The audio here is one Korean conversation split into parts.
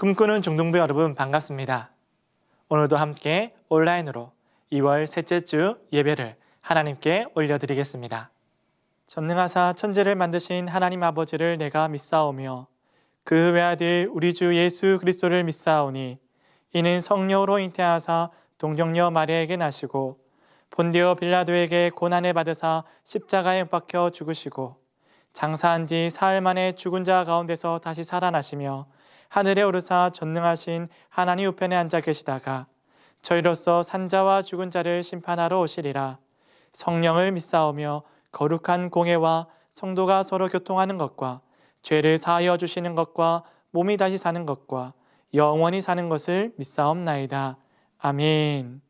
꿈꾸는 중등부 여러분 반갑습니다. 오늘도 함께 온라인으로 2월 셋째 주 예배를 하나님께 올려드리겠습니다. 전능하사 천지를 만드신 하나님 아버지를 내가 믿사오며 그 외아들 우리 주 예수 그리스도를 믿사오니 이는 성령으로 잉태하사 동정녀 마리아에게 나시고 본디오 빌라도에게 고난을 받으사 십자가에 못 박혀 죽으시고 장사한 지 사흘 만에 죽은 자 가운데서 다시 살아나시며 하늘에 오르사 전능하신 하나님 우편에 앉아 계시다가 저희로서 산자와 죽은 자를 심판하러 오시리라. 성령을 믿사오며 거룩한 공회와 성도가 서로 교통하는 것과 죄를 사하여 주시는 것과 몸이 다시 사는 것과 영원히 사는 것을 믿사옵나이다. 아멘.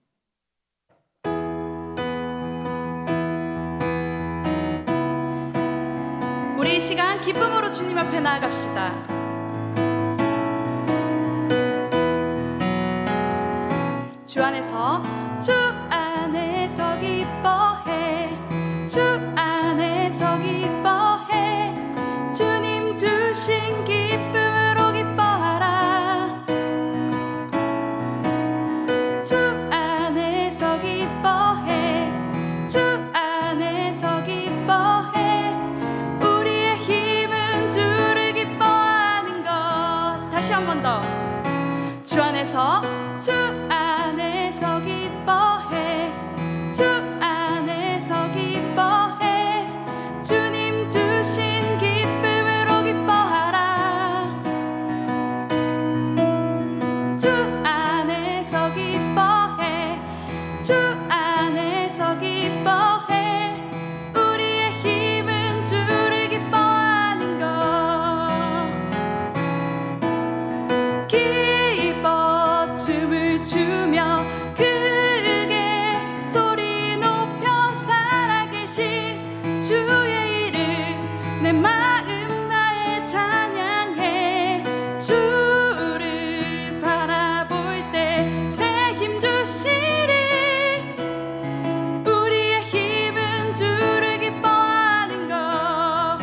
우리 이 시간 기쁨으로 주님 앞에 나아갑시다. 주 안에서 기뻐해. 주 안에서 기뻐해. 주님 주신 기쁨으로 기뻐하라. 주 안에서 기뻐해. 주 안에서 기뻐해. 우리의 힘은 주를 기뻐하는 것. 다시 한 번 더. 주 안에서 기뻐해. 주 안에서 기뻐해. 주님 주신 기쁨으로 기뻐하라. 주 안에서 기뻐해. 주 안에서 기뻐해. 우리의 힘은 주를 기뻐하는 것. 기뻐 춤을 추며 크게 소리 높여 살아계신 주의 이름 내 마음 나의 찬양해. 주를 바라볼 때 새 힘 주시리. 우리의 힘은 주를 기뻐하는 것.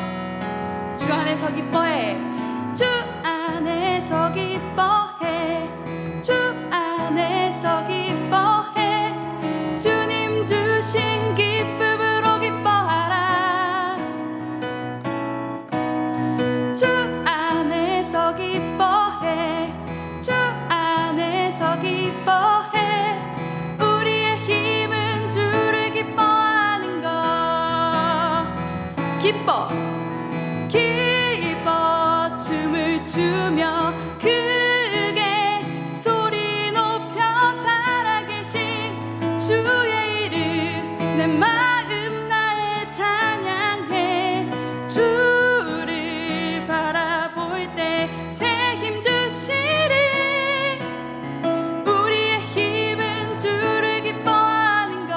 주 안에서 기뻐해. 주 안에서 기뻐해. 주 안에서 기뻐해. 주님 주신 기쁨으로 기뻐하라. 주 안에서 기뻐해. 주 안에서 기뻐해. 우리의 힘은 주를 기뻐하는 것. 기뻐 춤을 추며 크게 소리 높여 살아계신 주의 이름 내 마음 나의 찬양해. 주를 바라볼 때 새 힘 주시리. 우리의 힘은 주를 기뻐하는 것.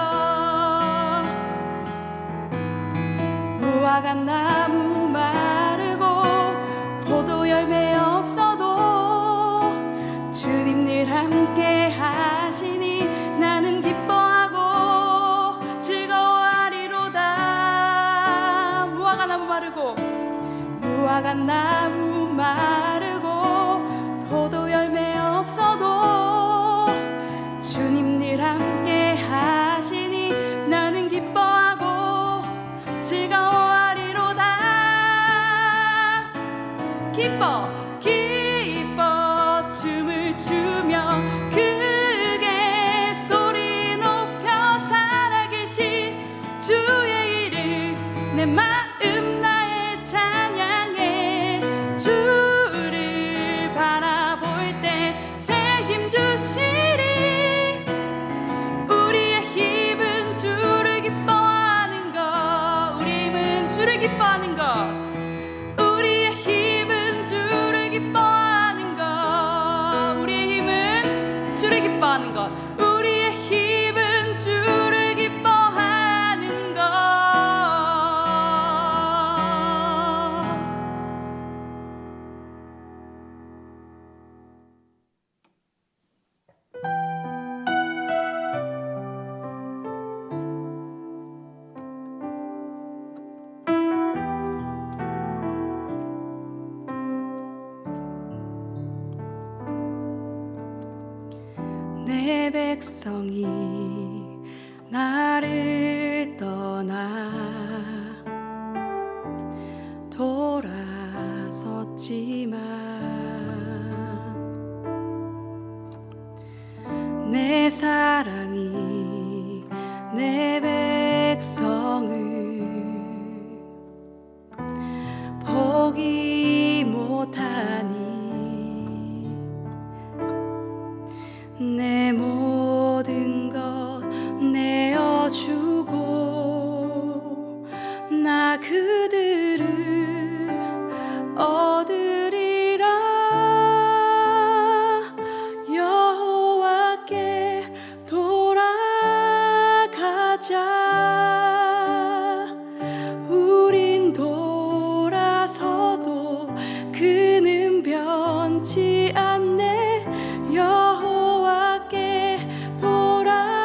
무화과 나무 마르고 포도 열매 없어도 주님 늘 함께 하시니 나는 기뻐하고 즐거워하리로다. 무화과 나무 마르고 포도 열매 없어도 주님 늘 함께 하시니 나는 기뻐하고 즐거워하리로다. 기뻐 춤을 추며 크게 소리 높여 살아계신 주의 이름 내 마음 나의 찬양해. 주를 바라볼 때 새 힘 주시리. 우리의 힘은 주를 기뻐하는 것. 우리의 힘은 주를 기뻐하는 것. 우리의 힘은 주를 기뻐하는 것. 우리의 힘은 주를 기뻐하는 것. 우리의 힘은 주를 기뻐하는 것. 백성이 나를 떠나 돌아섰지만 내 사랑이 내 백성을 포기 못하니 내 모든 것 내어주고 나 그들을 얻으리라. 여호와께 돌아가자. 우린 돌아서도 그는 변치 않네. 여호와께 돌아가자.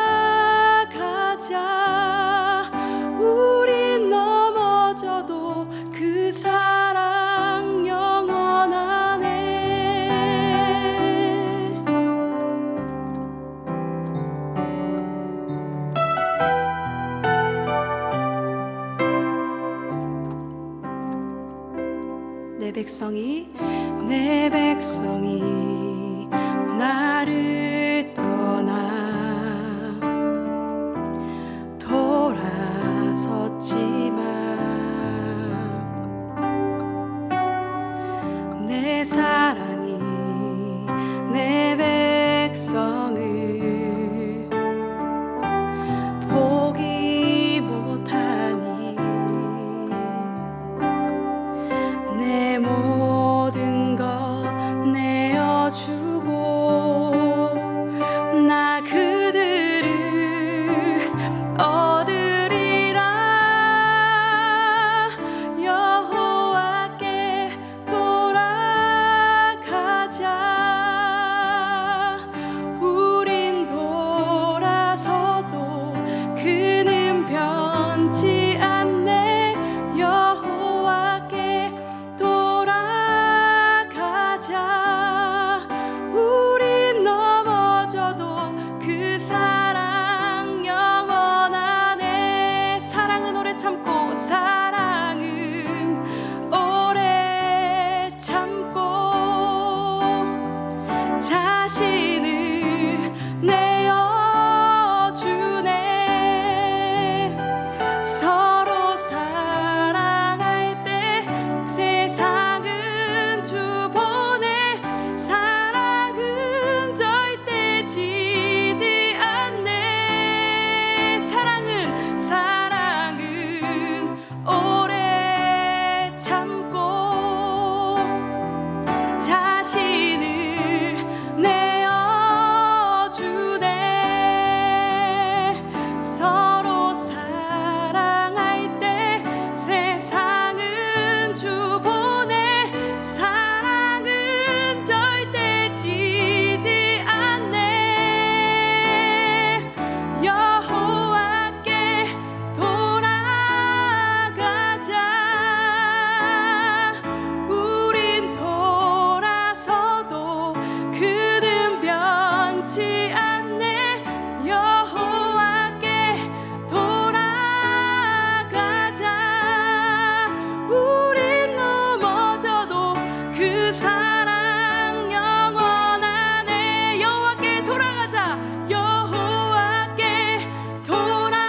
우린 넘어져도 그 사랑 영원하네. 내 백성이 나를 떠나 돌아섰지만 내 사랑이 내 백성을 포기 못하니 내 모든 것 내어주고 나 그들을 얻으리라. 여호와께 돌아가자. 우린 돌아서도 그는 변치 않네. 여호와께 돌아가자. 우린 넘어져도 그 사랑 영원하네. 사랑은 오래 참고 사랑은 오래 참고 자신을 내어주네. 서로 사랑할 때 세상은 주보내. 사랑은 절대 지지 않네. 사랑은 오래 참고 자신을 내어주네. 서로 사랑할 때 세상은 주보내. 사랑은 절대 지지 않네. 여호와께 돌아가자. 우린 돌아서도 그는 변치 않네. 여호와께 돌아가자. 우린 넘어져도 그 사랑 영원하네. 여호와께 돌아가자. 여호와께 돌아가자.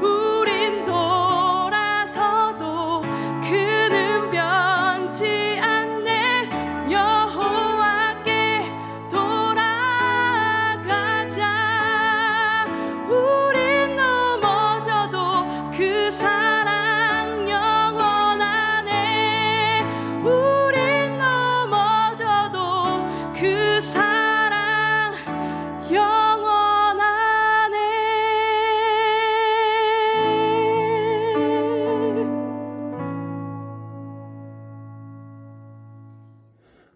우린 돌아서도 그는 변치 않네. 여호와께 돌아가자. 우린 넘어져도 그 사랑 영원하네. 우린 넘어져도 그 사랑 영원하네.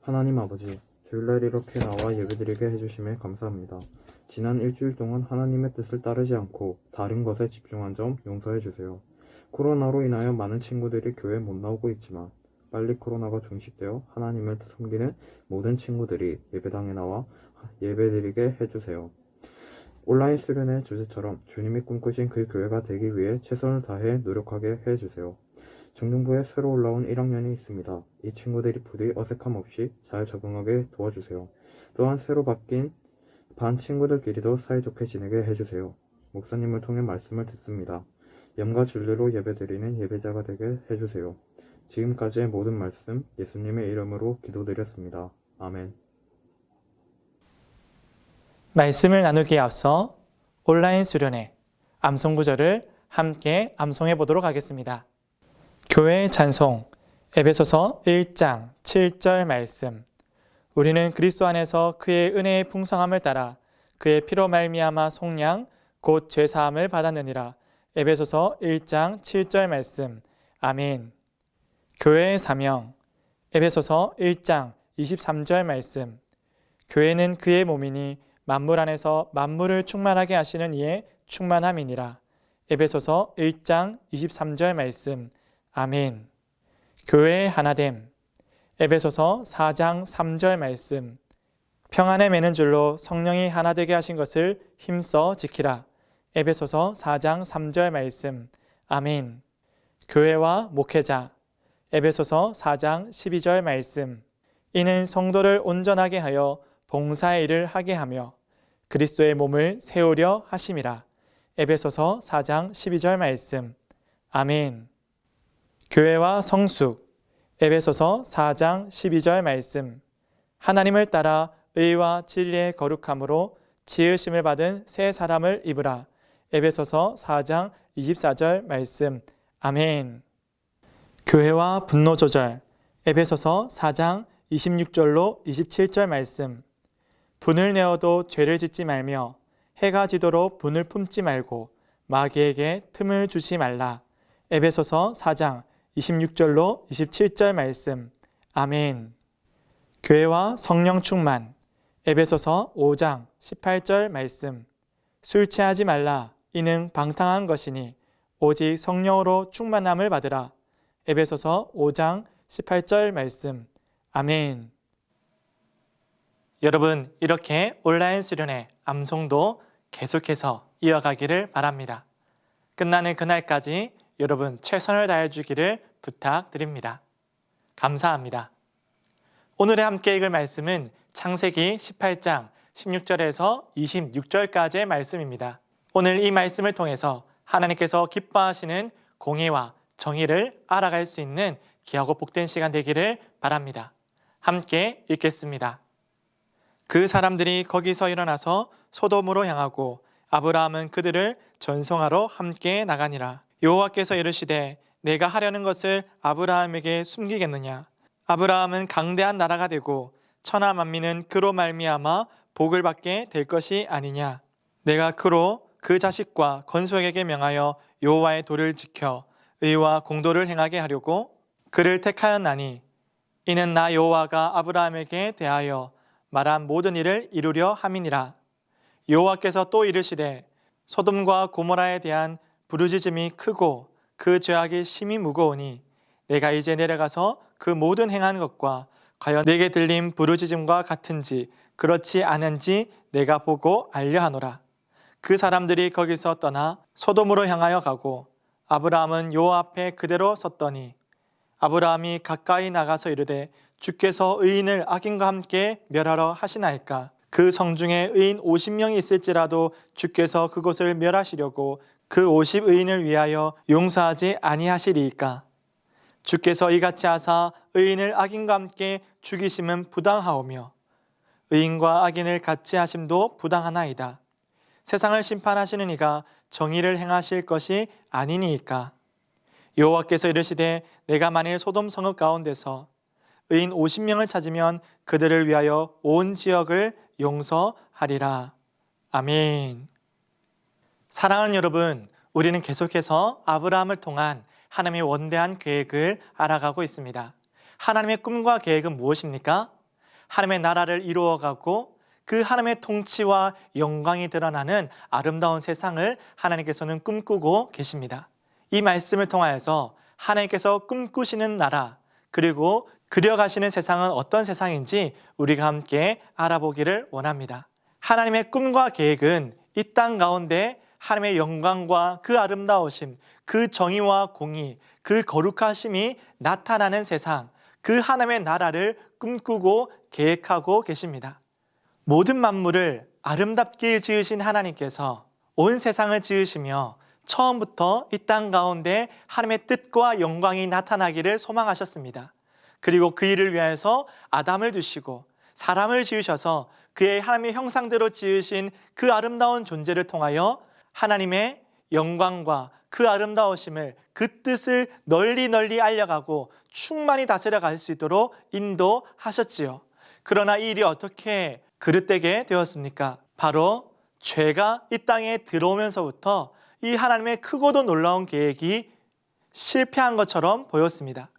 하나님 아버지, 주일날 이렇게 나와 예배드리게 해주심에 감사합니다. 지난 일주일 동안 하나님의 뜻을 따르지 않고 다른 것에 집중한 점 용서해 주세요. 코로나로 인하여 많은 친구들이 교회 못 나오고 있지만 빨리 코로나가 종식되어 하나님을 섬기는 모든 친구들이 예배당에 나와 예배드리게 해주세요. 온라인 수련회 주제처럼 주님이 꿈꾸신 그 교회가 되기 위해 최선을 다해 노력하게 해주세요. 중등부에 새로 올라온 1학년이 있습니다. 이 친구들이 부디 어색함 없이 잘 적응하게 도와주세요. 또한 새로 바뀐 반 친구들끼리도 사이좋게 지내게 해주세요. 목사님을 통해 말씀을 듣습니다. 염과 진리로 예배드리는 예배자가 되게 해주세요. 지금까지의 모든 말씀 예수님의 이름으로 기도드렸습니다. 아멘. 말씀을 나누기에 앞서 온라인 수련회 암송 구절을 함께 암송해 보도록 하겠습니다. 교회 찬송 에베소서 1장 7절 말씀. 우리는 그리스도 안에서 그의 은혜의 풍성함을 따라 그의 피로 말미암아 속량 곧 죄사함을 받았느니라. 에베소서 1장 7절 말씀. 아멘. 교회의 사명 에베소서 1장 23절 말씀. 교회는 그의 몸이니 만물 안에서 만물을 충만하게 하시는 이의 충만함이니라. 에베소서 1장 23절 말씀. 아멘. 교회의 하나됨 에베소서 4장 3절 말씀. 평안에 매는 줄로 성령이 하나 되게 하신 것을 힘써 지키라. 에베소서 4장 3절 말씀. 아멘. 교회와 목회자 에베소서 4장 12절 말씀. 이는 성도를 온전하게 하여 봉사의 일을 하게 하며 그리스도의 몸을 세우려 하심이라. 에베소서 4장 12절 말씀. 아멘. 교회와 성숙 에베소서 4장 12절 말씀. 하나님을 따라 의와 진리의 거룩함으로 지으심을 받은 새 사람을 입으라. 에베소서 4장 24절 말씀. 아멘. 교회와 분노 조절 에베소서 4장 26절로 27절 말씀. 분을 내어도 죄를 짓지 말며 해가 지도록 분을 품지 말고 마귀에게 틈을 주지 말라. 에베소서 4장 26절로 27절 말씀. 아멘. 교회와 성령 충만 에베소서 5장 18절 말씀. 술 취하지 말라. 이는 방탕한 것이니 오직 성령으로 충만함을 받으라. 에베소서 5장 18절 말씀. 아멘. 여러분, 이렇게 온라인 수련회 암송도 계속해서 이어가기를 바랍니다. 끝나는 그날까지 여러분 최선을 다해 주기를 부탁드립니다. 감사합니다. 오늘의 함께 읽을 말씀은 창세기 18장 16절에서 26절까지의 말씀입니다. 오늘 이 말씀을 통해서 하나님께서 기뻐하시는 공의와 정의를 알아갈 수 있는 귀하고 복된 시간 되기를 바랍니다. 함께 읽겠습니다. 그 사람들이 거기서 일어나서 소돔으로 향하고 아브라함은 그들을 전송하러 함께 나가니라. 여호와께서 이르시되 내가 하려는 것을 아브라함에게 숨기겠느냐. 아브라함은 강대한 나라가 되고 천하 만민은 그로 말미암아 복을 받게 될 것이 아니냐. 내가 그로 그 자식과 건속에게 명하여 여호와의 도를 지켜 의와 공도를 행하게 하려고 그를 택하였나니 이는 나 여호와가 아브라함에게 대하여 말한 모든 일을 이루려 함이니라. 여호와께서 또 이르시되 소돔과 고모라에 대한 부르짖음이 크고 그 죄악이 심히 무거우니 내가 이제 내려가서 그 모든 행한 것과 과연 내게 들린 부르짖음과 같은지 그렇지 않은지 내가 보고 알려하노라. 그 사람들이 거기서 떠나 소돔으로 향하여 가고 아브라함은 여호와 앞에 그대로 섰더니 아브라함이 가까이 나가서 이르되 주께서 의인을 악인과 함께 멸하러 하시나이까. 그 성중에 의인 50명이 있을지라도 주께서 그곳을 멸하시려고 그 50의인을 위하여 용서하지 아니하시리이까. 주께서 이같이 하사 의인을 악인과 함께 죽이심은 부당하오며 의인과 악인을 같이 하심도 부당하나이다. 세상을 심판하시는 이가 정의를 행하실 것이 아니니이까. 여호와께서 이르시되 내가 만일 소돔 성읍 가운데서 의인 50명을 찾으면 그들을 위하여 온 지역을 용서하리라. 아멘. 사랑하는 여러분, 우리는 계속해서 아브라함을 통한 하나님의 원대한 계획을 알아가고 있습니다. 하나님의 꿈과 계획은 무엇입니까? 하나님의 나라를 이루어가고 그 하나님의 통치와 영광이 드러나는 아름다운 세상을 하나님께서는 꿈꾸고 계십니다. 이 말씀을 통하여서 하나님께서 꿈꾸시는 나라, 그리고 그려가시는 세상은 어떤 세상인지 우리가 함께 알아보기를 원합니다. 하나님의 꿈과 계획은 이 땅 가운데 하나님의 영광과 그 아름다우심, 그 정의와 공의, 그 거룩하심이 나타나는 세상, 그 하나님의 나라를 꿈꾸고 계획하고 계십니다. 모든 만물을 아름답게 지으신 하나님께서 온 세상을 지으시며 처음부터 이 땅 가운데 하나님의 뜻과 영광이 나타나기를 소망하셨습니다. 그리고 그 일을 위해서 아담을 두시고 사람을 지으셔서 그의 하나님의 형상대로 지으신 그 아름다운 존재를 통하여 하나님의 영광과 그 아름다우심을, 그 뜻을 널리 널리 알려가고 충만히 다스려 갈 수 있도록 인도하셨지요. 그러나 이 일이 어떻게 그릇되게 되었습니까? 바로 죄가 이 땅에 들어오면서부터 이 하나님의 크고도 놀라운 계획이 실패한 것처럼 보였습니다.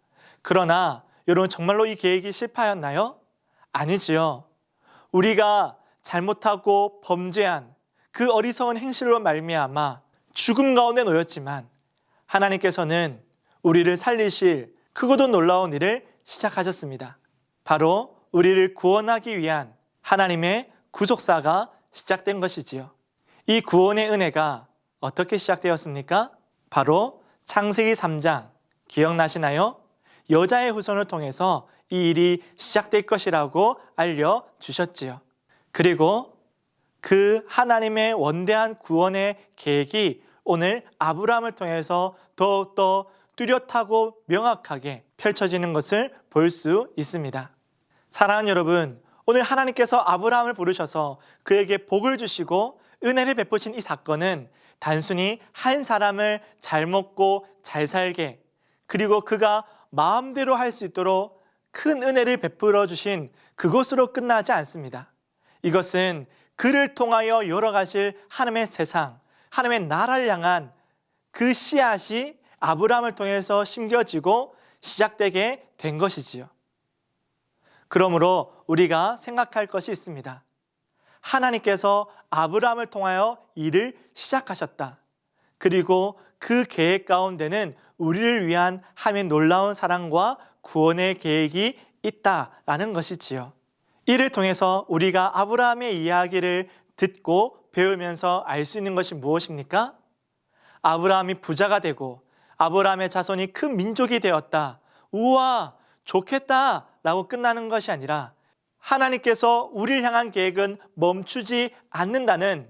그러나 여러분, 정말로 이 계획이 실패하였나요? 아니지요. 우리가 잘못하고 범죄한 그 어리석은 행실로 말미암아 죽음 가운데 놓였지만 하나님께서는 우리를 살리실 크고도 놀라운 일을 시작하셨습니다. 바로 우리를 구원하기 위한 하나님의 구속사가 시작된 것이지요. 이 구원의 은혜가 어떻게 시작되었습니까? 바로 창세기 3장 기억나시나요? 여자의 후손을 통해서 이 일이 시작될 것이라고 알려주셨지요. 그리고 그 하나님의 원대한 구원의 계획이 오늘 아브라함을 통해서 더욱더 뚜렷하고 명확하게 펼쳐지는 것을 볼 수 있습니다. 사랑하는 여러분, 오늘 하나님께서 아브라함을 부르셔서 그에게 복을 주시고 은혜를 베푸신 이 사건은 단순히 한 사람을 잘 먹고 잘 살게, 그리고 그가 마음대로 할 수 있도록 큰 은혜를 베풀어 주신 그것으로 끝나지 않습니다. 이것은 그를 통하여 열어가실 하나님의 세상, 하나님의 나라를 향한 그 씨앗이 아브라함을 통해서 심겨지고 시작되게 된 것이지요. 그러므로 우리가 생각할 것이 있습니다. 하나님께서 아브라함을 통하여 일을 시작하셨다. 그리고 그 계획 가운데는 우리를 위한 하나님의 놀라운 사랑과 구원의 계획이 있다라는 것이지요. 이를 통해서 우리가 아브라함의 이야기를 듣고 배우면서 알 수 있는 것이 무엇입니까? 아브라함이 부자가 되고 아브라함의 자손이 큰 민족이 되었다. 우와, 좋겠다 라고 끝나는 것이 아니라 하나님께서 우리를 향한 계획은 멈추지 않는다는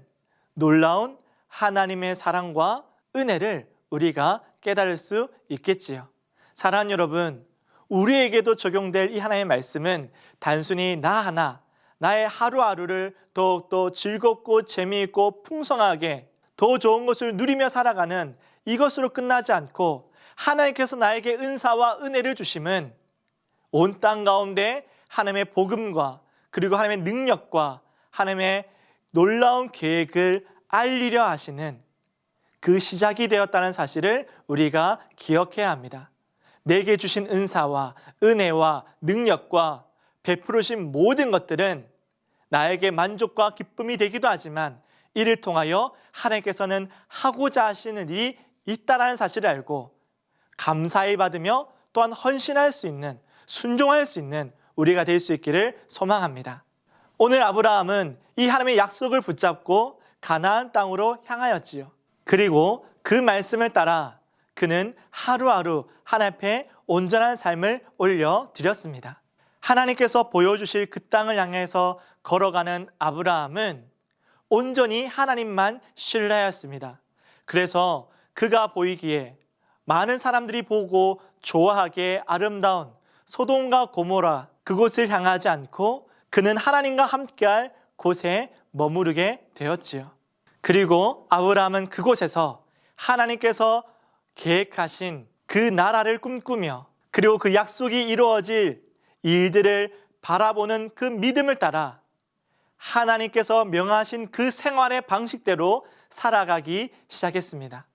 놀라운 하나님의 사랑과 은혜를 우리가 깨달을 수 있겠지요. 사랑하는 여러분, 우리에게도 적용될 이 하나님의 말씀은 단순히 나 하나, 나의 하루하루를 더욱더 즐겁고 재미있고 풍성하게 더 좋은 것을 누리며 살아가는 이것으로 끝나지 않고 하나님께서 나에게 은사와 은혜를 주심은 온 땅 가운데 하나님의 복음과 그리고 하나님의 능력과 하나님의 놀라운 계획을 알리려 하시는 그 시작이 되었다는 사실을 우리가 기억해야 합니다. 내게 주신 은사와 은혜와 능력과 베푸르신 모든 것들은 나에게 만족과 기쁨이 되기도 하지만 이를 통하여 하나님께서는 하고자 하시는 일이 있다는 사실을 알고 감사히 받으며 또한 헌신할 수 있는, 순종할 수 있는 우리가 될 수 있기를 소망합니다. 오늘 아브라함은 이 하나님의 약속을 붙잡고 가나안 땅으로 향하였지요. 그리고 그 말씀을 따라 그는 하루하루 하나님 앞에 온전한 삶을 올려드렸습니다. 하나님께서 보여주실 그 땅을 향해서 걸어가는 아브라함은 온전히 하나님만 신뢰하였습니다. 그래서 그가 보이기에 많은 사람들이 보고 좋아하기에 아름다운 소돔과 고모라 그곳을 향하지 않고 그는 하나님과 함께할 곳에 머무르게 되었지요. 그리고 아브라함은 그곳에서 하나님께서 계획하신 그 나라를 꿈꾸며 그리고 그 약속이 이루어질 일들을 바라보는 그 믿음을 따라 하나님께서 명하신 그 생활의 방식대로 살아가기 시작했습니다.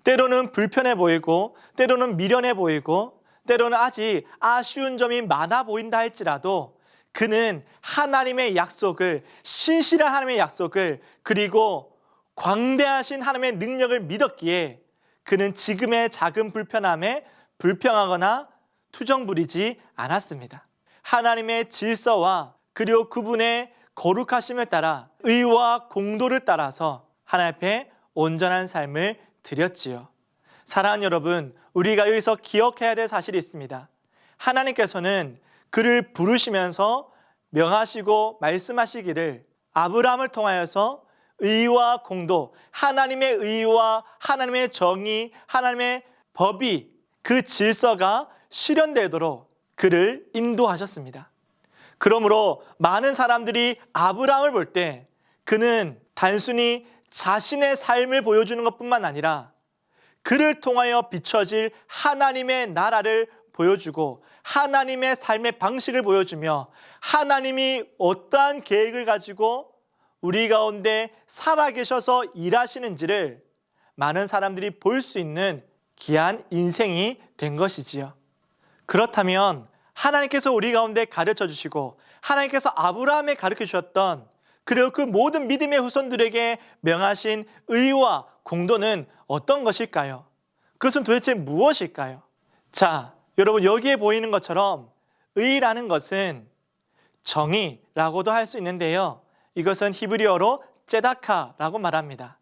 때로는 불편해 보이고 때로는 미련해 보이고 때로는 아직 아쉬운 점이 많아 보인다 할지라도 그는 하나님의 약속을, 신실한 하나님의 약속을, 그리고 광대하신 하나님의 능력을 믿었기에 그는 지금의 작은 불편함에 불평하거나 투정 부리지 않았습니다. 하나님의 질서와 그리고 그분의 거룩하심을 따라 의와 공도를 따라서 하나님 앞에 온전한 삶을 드렸지요. 사랑하는 여러분, 우리가 여기서 기억해야 될 사실이 있습니다. 하나님께서는 그를 부르시면서 명하시고 말씀하시기를 아브라함을 통하여서 의와 공도, 하나님의 의와 하나님의 정의, 하나님의 법이 그 질서가 실현되도록 그를 인도하셨습니다. 그러므로 많은 사람들이 아브라함을 볼 때 그는 단순히 자신의 삶을 보여주는 것뿐만 아니라 그를 통하여 비춰질 하나님의 나라를 보여주고 하나님의 삶의 방식을 보여주며 하나님이 어떠한 계획을 가지고 우리 가운데 살아계셔서 일하시는지를 많은 사람들이 볼 수 있는 귀한 인생이 된 것이지요. 그렇다면 하나님께서 우리 가운데 가르쳐 주시고 하나님께서 아브라함에 가르쳐 주셨던 그리고 그 모든 믿음의 후손들에게 명하신 의와 공도는 어떤 것일까요? 그것은 도대체 무엇일까요? 자, 여러분, 여기에 보이는 것처럼 의라는 것은 정의라고도 할 수 있는데요. 이것은 히브리어로 ጼ다카라고 말합니다.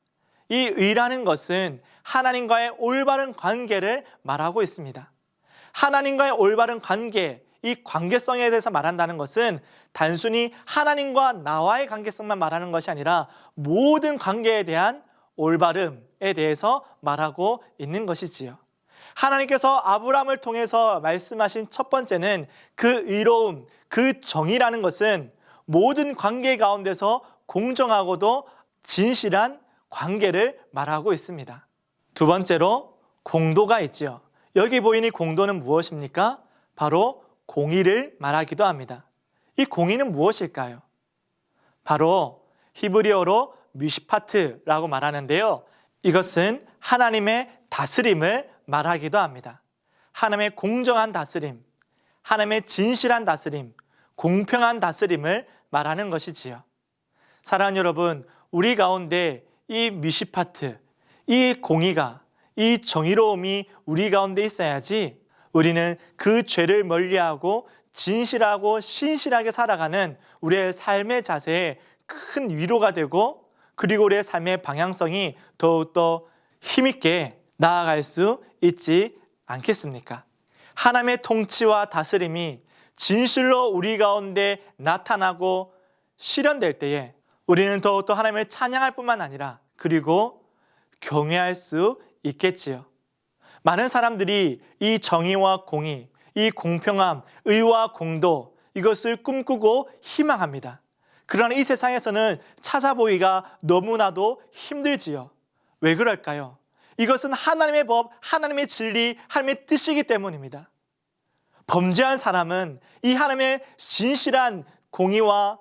이 의라는 것은 하나님과의 올바른 관계를 말하고 있습니다. 하나님과의 올바른 관계, 이 관계성에 대해서 말한다는 것은 단순히 하나님과 나와의 관계성만 말하는 것이 아니라 모든 관계에 대한 올바름에 대해서 말하고 있는 것이지요. 하나님께서 아브라함을 통해서 말씀하신 첫 번째는 그 의로움, 그 정의라는 것은 모든 관계 가운데서 공정하고도 진실한 관계를 말하고 있습니다. 두 번째로 공도가 있죠. 여기 보이는 공도는 무엇입니까? 바로 공의를 말하기도 합니다. 이 공의는 무엇일까요? 바로 히브리어로 미시파트라고 말하는데요. 이것은 하나님의 다스림을 말하기도 합니다. 하나님의 공정한 다스림, 하나님의 진실한 다스림, 공평한 다스림을 말하는 것이지요. 사랑하는 여러분, 우리 가운데 이 미시파트, 이 공의가, 이 정의로움이 우리 가운데 있어야지 우리는 그 죄를 멀리하고 진실하고 신실하게 살아가는 우리의 삶의 자세에 큰 위로가 되고 그리고 우리의 삶의 방향성이 더욱더 힘있게 나아갈 수 있지 않겠습니까? 하나님의 통치와 다스림이 진실로 우리 가운데 나타나고 실현될 때에 우리는 더욱더 하나님을 찬양할 뿐만 아니라 그리고 경외할 수 있겠지요. 많은 사람들이 이 정의와 공의, 이 공평함, 의와 공도 이것을 꿈꾸고 희망합니다. 그러나 이 세상에서는 찾아보기가 너무나도 힘들지요. 왜 그럴까요? 이것은 하나님의 법, 하나님의 진리, 하나님의 뜻이기 때문입니다. 범죄한 사람은 이 하나님의 진실한 공의와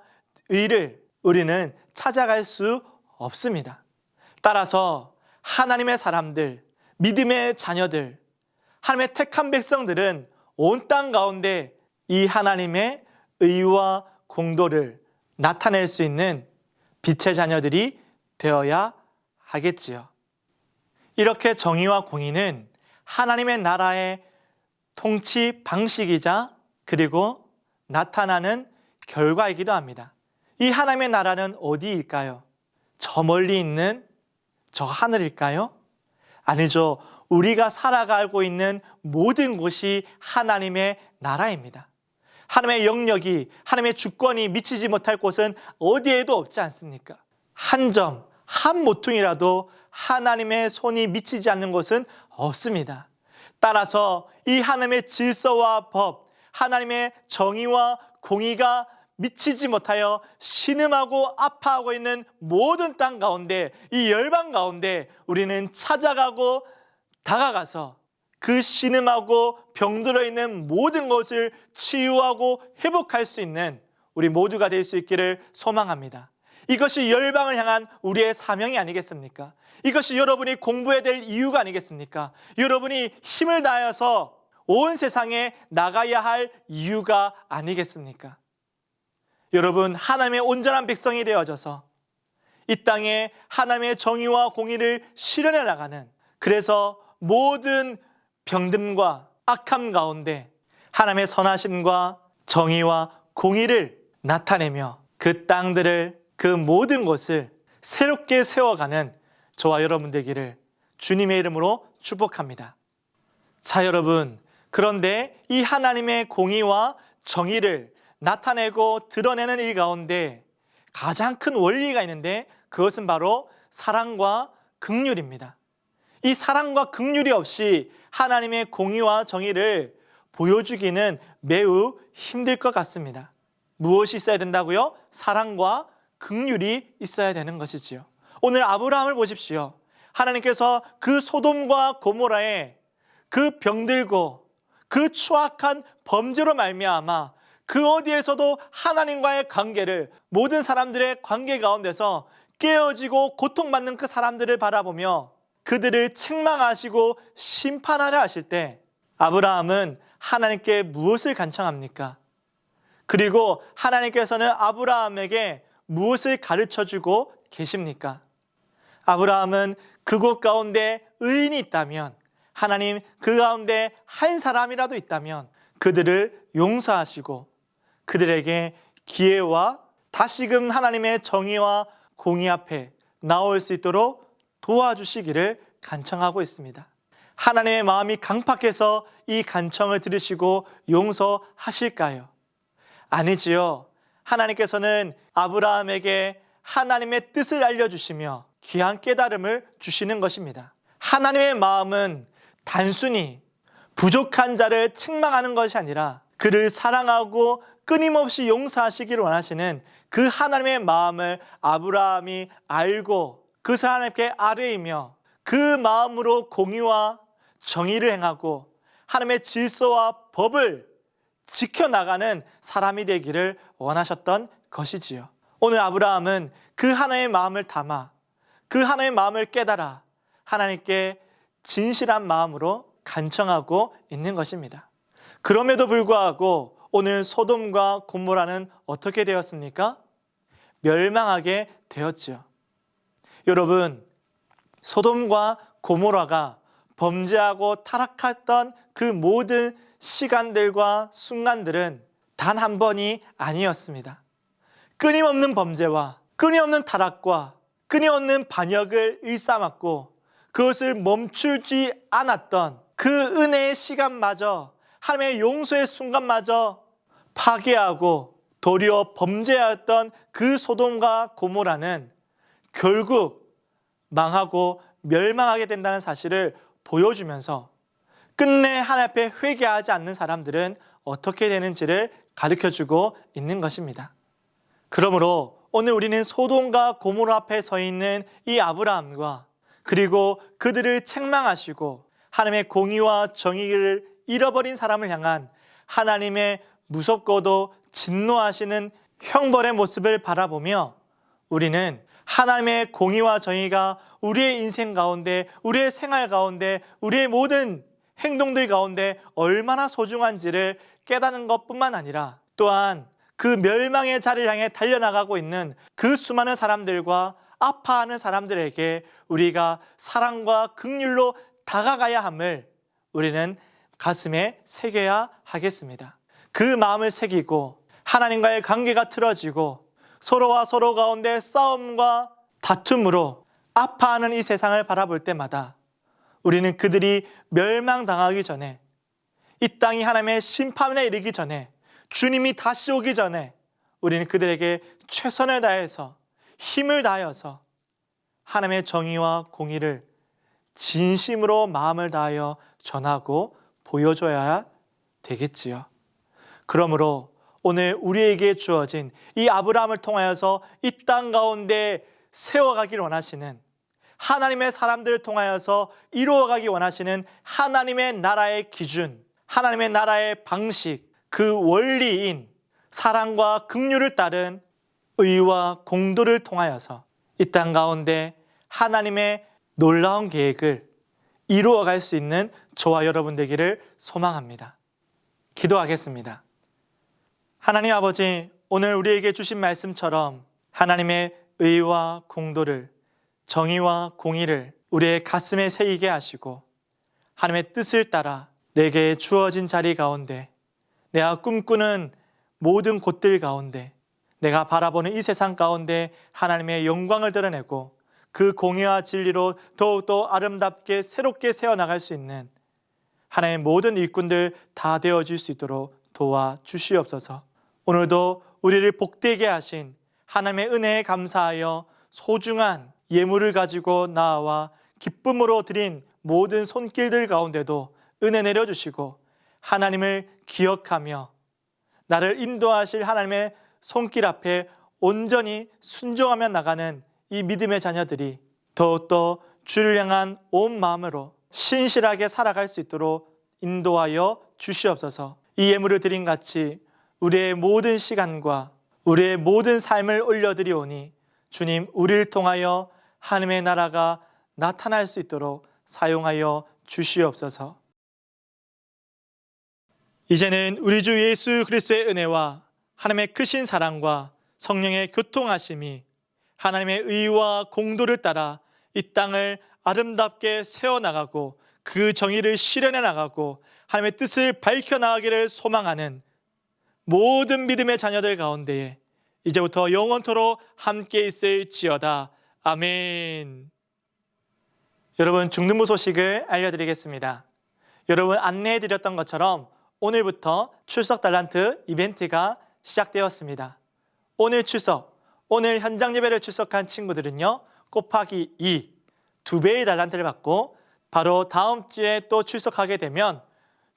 의를 우리는 찾아갈 수 없습니다. 따라서 하나님의 사람들, 믿음의 자녀들, 하나님의 택한 백성들은 온 땅 가운데 이 하나님의 의와 공도를 나타낼 수 있는 빛의 자녀들이 되어야 하겠지요. 이렇게 정의와 공의는 하나님의 나라의 통치 방식이자 그리고 나타나는 결과이기도 합니다. 이 하나님의 나라는 어디일까요? 저 멀리 있는 저 하늘일까요? 아니죠. 우리가 살아가고 있는 모든 곳이 하나님의 나라입니다. 하나님의 영역이, 하나님의 주권이 미치지 못할 곳은 어디에도 없지 않습니까? 한 점, 한 모퉁이라도 하나님의 손이 미치지 않는 곳은 없습니다. 따라서 이 하나님의 질서와 법, 하나님의 정의와 공의가 미치지 못하여 신음하고 아파하고 있는 모든 땅 가운데, 이 열방 가운데 우리는 찾아가고 다가가서 그 신음하고 병들어 있는 모든 것을 치유하고 회복할 수 있는 우리 모두가 될 수 있기를 소망합니다. 이것이 열방을 향한 우리의 사명이 아니겠습니까? 이것이 여러분이 공부해야 될 이유가 아니겠습니까? 여러분이 힘을 다하여서 온 세상에 나가야 할 이유가 아니겠습니까? 여러분, 하나님의 온전한 백성이 되어져서 이 땅에 하나님의 정의와 공의를 실현해 나가는, 그래서 모든 병듦과 악함 가운데 하나님의 선하심과 정의와 공의를 나타내며 그 땅들을, 그 모든 것을 새롭게 세워가는 저와 여러분 되기를 주님의 이름으로 축복합니다. 자, 여러분, 그런데 이 하나님의 공의와 정의를 나타내고 드러내는 일 가운데 가장 큰 원리가 있는데 그것은 바로 사랑과 긍휼입니다. 이 사랑과 긍휼이 없이 하나님의 공의와 정의를 보여주기는 매우 힘들 것 같습니다. 무엇이 있어야 된다고요? 사랑과 긍휼이 있어야 되는 것이지요. 오늘 아브라함을 보십시오. 하나님께서 그 소돔과 고모라의 그 병들고 그 추악한 범죄로 말미암아 그 어디에서도 하나님과의 관계를, 모든 사람들의 관계 가운데서 깨어지고 고통받는 그 사람들을 바라보며 그들을 책망하시고 심판하려 하실 때 아브라함은 하나님께 무엇을 간청합니까? 그리고 하나님께서는 아브라함에게 무엇을 가르쳐주고 계십니까? 아브라함은 그곳 가운데 의인이 있다면, 하나님 그 가운데 한 사람이라도 있다면 그들을 용서하시고 그들에게 기회와 다시금 하나님의 정의와 공의 앞에 나올 수 있도록 도와주시기를 간청하고 있습니다. 하나님의 마음이 강팍해서 이 간청을 들으시고 용서하실까요? 아니지요. 하나님께서는 아브라함에게 하나님의 뜻을 알려주시며 귀한 깨달음을 주시는 것입니다. 하나님의 마음은 단순히 부족한 자를 책망하는 것이 아니라 그를 사랑하고 끊임없이 용서하시기를 원하시는 그 하나님의 마음을 아브라함이 알고 그 하나님께 아뢰이며 그 마음으로 공의와 정의를 행하고 하나님의 질서와 법을 지켜나가는 사람이 되기를 원하셨던 것이지요. 오늘 아브라함은 그 하나님의 마음을 담아 그 하나님의 마음을 깨달아 하나님께 진실한 마음으로 간청하고 있는 것입니다. 그럼에도 불구하고 오늘 소돔과 고모라는 어떻게 되었습니까? 멸망하게 되었지요. 여러분, 소돔과 고모라가 범죄하고 타락했던 그 모든 시간들과 순간들은 단 한 번이 아니었습니다. 끊임없는 범죄와 끊임없는 타락과 끊임없는 반역을 일삼았고 그것을 멈추지 않았던 그 은혜의 시간마저, 하나님의 용서의 순간마저 파괴하고 도리어 범죄하였던 그 소돔과 고모라는 결국 망하고 멸망하게 된다는 사실을 보여주면서 끝내 하나님 앞에 회개하지 않는 사람들은 어떻게 되는지를 가르쳐주고 있는 것입니다. 그러므로 오늘 우리는 소돔과 고모라 앞에 서 있는 이 아브라함과 그리고 그들을 책망하시고 하나님의 공의와 정의를 잃어버린 사람을 향한 하나님의 무섭고도 진노하시는 형벌의 모습을 바라보며 우리는 하나님의 공의와 정의가 우리의 인생 가운데, 우리의 생활 가운데, 우리의 모든 행동들 가운데 얼마나 소중한지를 깨닫는 것뿐만 아니라 또한 그 멸망의 자리를 향해 달려나가고 있는 그 수많은 사람들과 아파하는 사람들에게 우리가 사랑과 긍휼로 다가가야 함을 우리는 가슴에 새겨야 하겠습니다. 그 마음을 새기고 하나님과의 관계가 틀어지고 서로와 서로 가운데 싸움과 다툼으로 아파하는 이 세상을 바라볼 때마다 우리는 그들이 멸망당하기 전에, 이 땅이 하나님의 심판에 이르기 전에, 주님이 다시 오기 전에 우리는 그들에게 최선을 다해서 힘을 다하여서 하나님의 정의와 공의를 진심으로 마음을 다하여 전하고 보여줘야 되겠지요. 그러므로 오늘 우리에게 주어진 이 아브라함을 통하여서 이 땅 가운데 세워가길 원하시는, 하나님의 사람들을 통하여서 이루어가기 원하시는 하나님의 나라의 기준, 하나님의 나라의 방식, 그 원리인 사랑과 긍휼을 따른 의와 공도를 통하여서 이 땅 가운데 하나님의 놀라운 계획을 이루어갈 수 있는 저와 여러분 되기를 소망합니다. 기도하겠습니다. 하나님 아버지, 오늘 우리에게 주신 말씀처럼 하나님의 의와 공도를, 정의와 공의를 우리의 가슴에 새기게 하시고 하나님의 뜻을 따라 내게 주어진 자리 가운데 내가 꿈꾸는 모든 곳들 가운데, 내가 바라보는 이 세상 가운데 하나님의 영광을 드러내고 그 공의와 진리로 더욱더 아름답게 새롭게 세워나갈 수 있는 하나님의 모든 일꾼들 다 되어줄 수 있도록 도와주시옵소서. 오늘도 우리를 복되게 하신 하나님의 은혜에 감사하여 소중한 예물을 가지고 나와 기쁨으로 드린 모든 손길들 가운데도 은혜 내려주시고 하나님을 기억하며 나를 인도하실 하나님의 손길 앞에 온전히 순종하며 나가는 이 믿음의 자녀들이 더욱더 주를 향한 온 마음으로 신실하게 살아갈 수 있도록 인도하여 주시옵소서. 이 예물을 드린 같이 우리의 모든 시간과 우리의 모든 삶을 올려드리오니 주님, 우리를 통하여 하나님의 나라가 나타날 수 있도록 사용하여 주시옵소서. 이제는 우리 주 예수 그리스도의 은혜와 하나님의 크신 사랑과 성령의 교통하심이 하나님의 의와 공도를 따라 이 땅을 아름답게 세워나가고 그 정의를 실현해 나가고 하나님의 뜻을 밝혀나가기를 소망하는 모든 믿음의 자녀들 가운데에 이제부터 영원토록 함께 있을지어다. 아멘. 여러분, 중등부 소식을 알려드리겠습니다. 여러분 안내해드렸던 것처럼 오늘부터 출석 달란트 이벤트가 시작되었습니다. 오늘 출석, 오늘 현장 예배를 출석한 친구들은요, 곱하기 2, 2배의 달란트를 받고 바로 다음 주에 또 출석하게 되면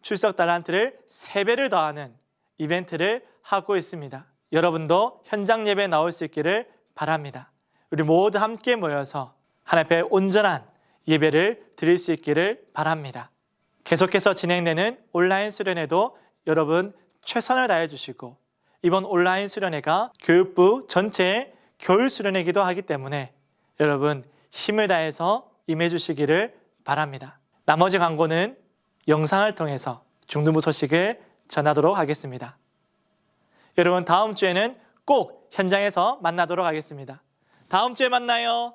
출석 달란트를 3배를 더하는 이벤트를 하고 있습니다. 여러분도 현장 예배에 나올 수 있기를 바랍니다. 우리 모두 함께 모여서 하나님 앞에 온전한 예배를 드릴 수 있기를 바랍니다. 계속해서 진행되는 온라인 수련회도 여러분 최선을 다해 주시고, 이번 온라인 수련회가 교육부 전체의 겨울 수련회이기도 하기 때문에 여러분 힘을 다해서 임해 주시기를 바랍니다. 나머지 광고는 영상을 통해서 중등부 소식을 전하도록 하겠습니다. 여러분 다음 주에는 꼭 현장에서 만나도록 하겠습니다. 다음 주에 만나요.